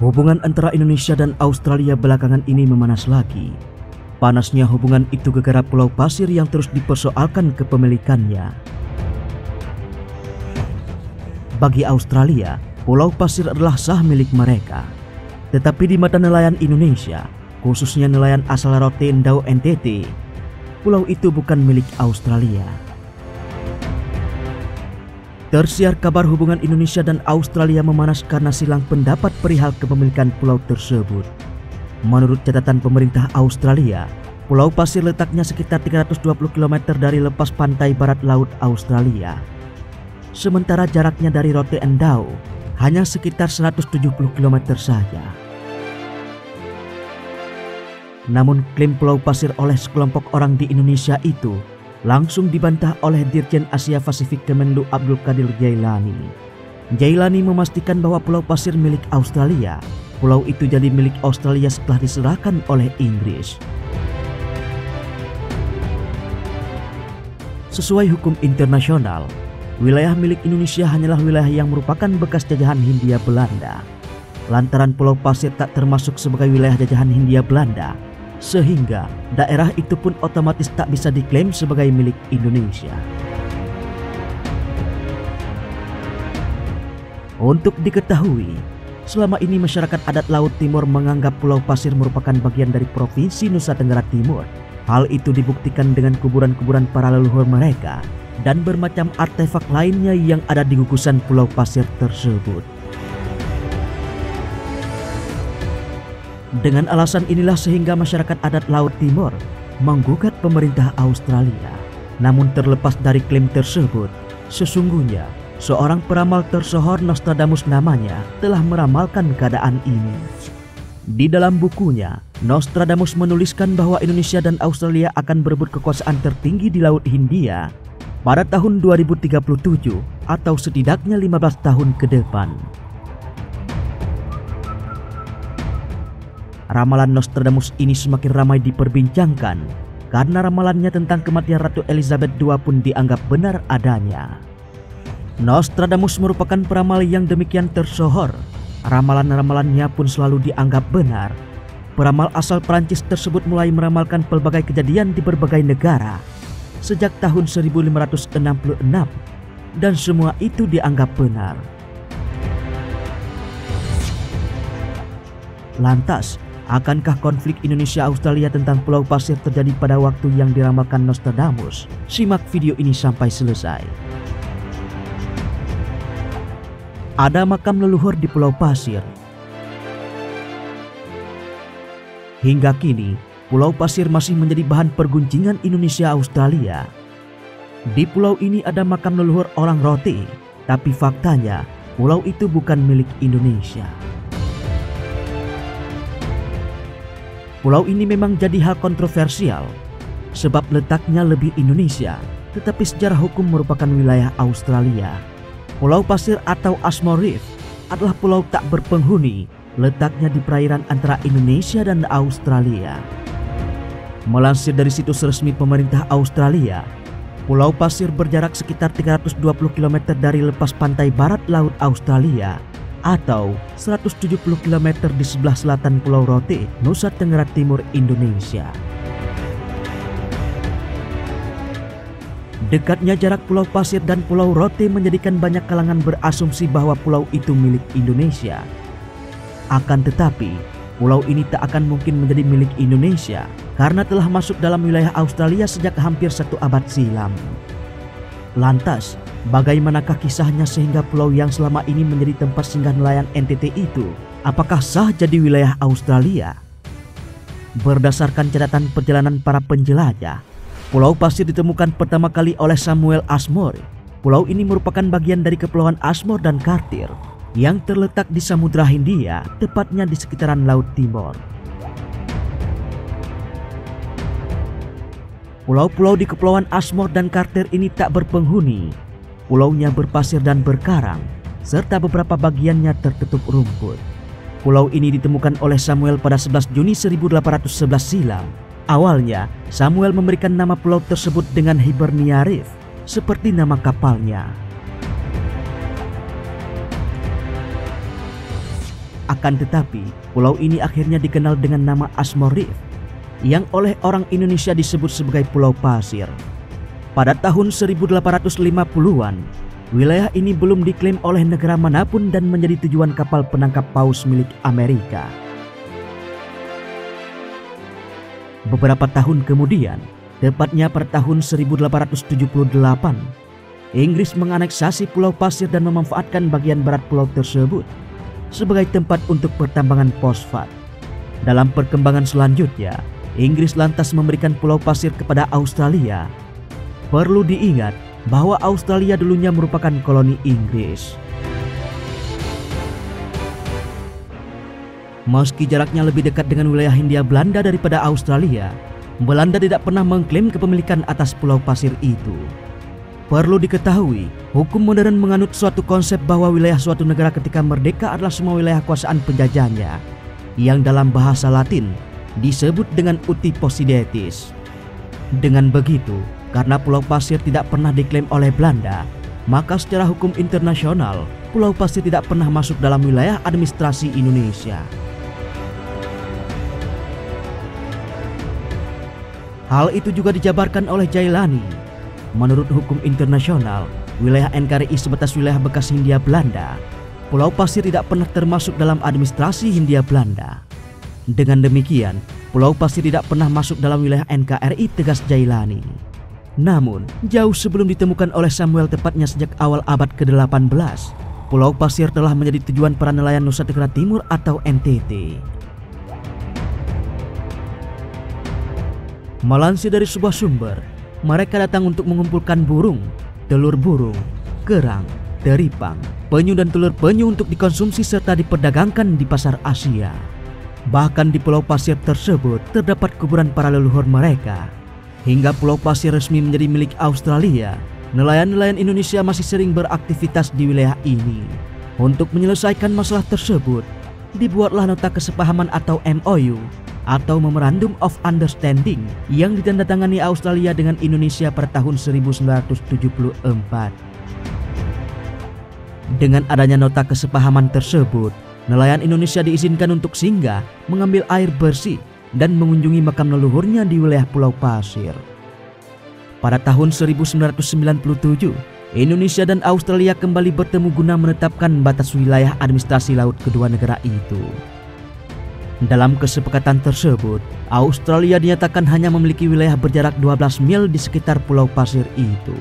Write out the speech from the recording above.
Hubungan antara Indonesia dan Australia belakangan ini memanas lagi. Panasnya hubungan itu gegara Pulau Pasir yang terus dipersoalkan kepemilikannya. Bagi Australia, Pulau Pasir adalah sah milik mereka. Tetapi di mata nelayan Indonesia, khususnya nelayan asal Rote Endau NTT, pulau itu bukan milik Australia. Tersiar kabar hubungan Indonesia dan Australia memanas karena silang pendapat perihal kepemilikan pulau tersebut. Menurut catatan pemerintah Australia, Pulau Pasir letaknya sekitar 320 km dari lepas pantai barat laut Australia. Sementara jaraknya dari Rote Endau hanya sekitar 170 km saja. Namun klaim Pulau Pasir oleh sekelompok orang di Indonesia itu langsung dibantah oleh Dirjen Asia Pasifik Kemenlu Abdul Qadir Jailani. Jailani memastikan bahwa Pulau Pasir milik Australia. Pulau itu jadi milik Australia setelah diserahkan oleh Inggris. Sesuai hukum internasional, wilayah milik Indonesia hanyalah wilayah yang merupakan bekas jajahan Hindia Belanda. Lantaran Pulau Pasir tak termasuk sebagai wilayah jajahan Hindia Belanda, sehingga daerah itu pun otomatis tak bisa diklaim sebagai milik Indonesia. Untuk diketahui, selama ini masyarakat adat Laut Timur menganggap Pulau Pasir merupakan bagian dari Provinsi Nusa Tenggara Timur. Hal itu dibuktikan dengan kuburan-kuburan para leluhur mereka dan bermacam artefak lainnya yang ada di gugusan Pulau Pasir tersebut. Dengan alasan inilah sehingga masyarakat adat Laut Timur menggugat pemerintah Australia. Namun terlepas dari klaim tersebut, sesungguhnya seorang peramal tersohor, Nostradamus namanya, telah meramalkan keadaan ini. Di dalam bukunya, Nostradamus menuliskan bahwa Indonesia dan Australia akan berebut kekuasaan tertinggi di Laut Hindia pada tahun 2037 atau setidaknya 15 tahun ke depan. Ramalan Nostradamus ini semakin ramai diperbincangkan karena ramalannya tentang kematian Ratu Elizabeth II pun dianggap benar adanya. Nostradamus merupakan peramal yang demikian tersohor. Ramalan-ramalannya pun selalu dianggap benar. Peramal asal Prancis tersebut mulai meramalkan pelbagai kejadian di berbagai negara sejak tahun 1566 dan semua itu dianggap benar. Lantas, akankah konflik Indonesia-Australia tentang Pulau Pasir terjadi pada waktu yang diramalkan Nostradamus? Simak video ini sampai selesai. Ada makam leluhur di Pulau Pasir. Hingga kini, Pulau Pasir masih menjadi bahan perguncingan Indonesia-Australia. Di pulau ini ada makam leluhur orang Rote, tapi faktanya pulau itu bukan milik Indonesia. Pulau ini memang jadi hal kontroversial sebab letaknya lebih Indonesia, tetapi secara hukum merupakan wilayah Australia. Pulau Pasir atau Ashmore Reef adalah pulau tak berpenghuni, letaknya di perairan antara Indonesia dan Australia. Melansir dari situs resmi pemerintah Australia, Pulau Pasir berjarak sekitar 320 km dari lepas pantai barat laut Australia atau 170 km di sebelah selatan Pulau Rote, Nusa Tenggara Timur, Indonesia. Dekatnya jarak Pulau Pasir dan Pulau Rote menjadikan banyak kalangan berasumsi bahwa pulau itu milik Indonesia. Akan tetapi, pulau ini tak akan mungkin menjadi milik Indonesia karena telah masuk dalam wilayah Australia sejak hampir 1 abad silam. Lantas, bagaimanakah kisahnya sehingga pulau yang selama ini menjadi tempat singgah nelayan NTT itu, apakah sah jadi wilayah Australia? Berdasarkan catatan perjalanan para penjelajah, Pulau Pasir ditemukan pertama kali oleh Samuel Ashmore. Pulau ini merupakan bagian dari Kepulauan Ashmore dan Cartier yang terletak di Samudra Hindia, tepatnya di sekitaran Laut Timur. Pulau-pulau di Kepulauan Ashmore dan Cartier ini tak berpenghuni. Pulaunya berpasir dan berkarang, serta beberapa bagiannya tertutup rumput. Pulau ini ditemukan oleh Samuel pada 11 Juni 1811 silam. Awalnya, Samuel memberikan nama pulau tersebut dengan Hibernia Reef, seperti nama kapalnya. Akan tetapi, pulau ini akhirnya dikenal dengan nama Ashmore Reef, yang oleh orang Indonesia disebut sebagai Pulau Pasir. Pada tahun 1850-an, wilayah ini belum diklaim oleh negara manapun dan menjadi tujuan kapal penangkap paus milik Amerika. Beberapa tahun kemudian, tepatnya pada tahun 1878, Inggris menganeksasi Pulau Pasir dan memanfaatkan bagian barat pulau tersebut sebagai tempat untuk pertambangan fosfat. Dalam perkembangan selanjutnya, Inggris lantas memberikan Pulau Pasir kepada Australia. Perlu diingat bahwa Australia dulunya merupakan koloni Inggris. Meski jaraknya lebih dekat dengan wilayah Hindia Belanda daripada Australia, Belanda tidak pernah mengklaim kepemilikan atas Pulau Pasir itu. Perlu diketahui, hukum modern menganut suatu konsep bahwa wilayah suatu negara ketika merdeka adalah semua wilayah kuasaan penjajahnya, yang dalam bahasa Latin disebut dengan uti possidetis. Dengan begitu, karena Pulau Pasir tidak pernah diklaim oleh Belanda, maka secara hukum internasional, Pulau Pasir tidak pernah masuk dalam wilayah administrasi Indonesia. Hal itu juga dijabarkan oleh Jailani. Menurut hukum internasional, wilayah NKRI sebatas wilayah bekas Hindia Belanda, Pulau Pasir tidak pernah termasuk dalam administrasi Hindia Belanda. Dengan demikian, Pulau Pasir tidak pernah masuk dalam wilayah NKRI, tegas Jailani. Namun, jauh sebelum ditemukan oleh Samuel, tepatnya sejak awal abad ke-18, Pulau Pasir telah menjadi tujuan para nelayan Nusa Tenggara Timur atau NTT. Melansir dari sebuah sumber, mereka datang untuk mengumpulkan burung, telur burung, kerang, teripang, penyu dan telur penyu untuk dikonsumsi serta diperdagangkan di pasar Asia. Bahkan di Pulau Pasir tersebut terdapat kuburan para leluhur mereka. Hingga Pulau Pasir resmi menjadi milik Australia, nelayan-nelayan Indonesia masih sering beraktivitas di wilayah ini. Untuk menyelesaikan masalah tersebut, dibuatlah nota kesepahaman atau MOU atau Memorandum of Understanding yang ditandatangani Australia dengan Indonesia pada tahun 1974. Dengan adanya nota kesepahaman tersebut, nelayan Indonesia diizinkan untuk singgah, mengambil air bersih, dan mengunjungi makam leluhurnya di wilayah Pulau Pasir. Pada tahun 1997, Indonesia dan Australia kembali bertemu guna menetapkan batas wilayah administrasi laut kedua negara itu. Dalam kesepakatan tersebut, Australia dinyatakan hanya memiliki wilayah berjarak 12 mil di sekitar Pulau Pasir itu.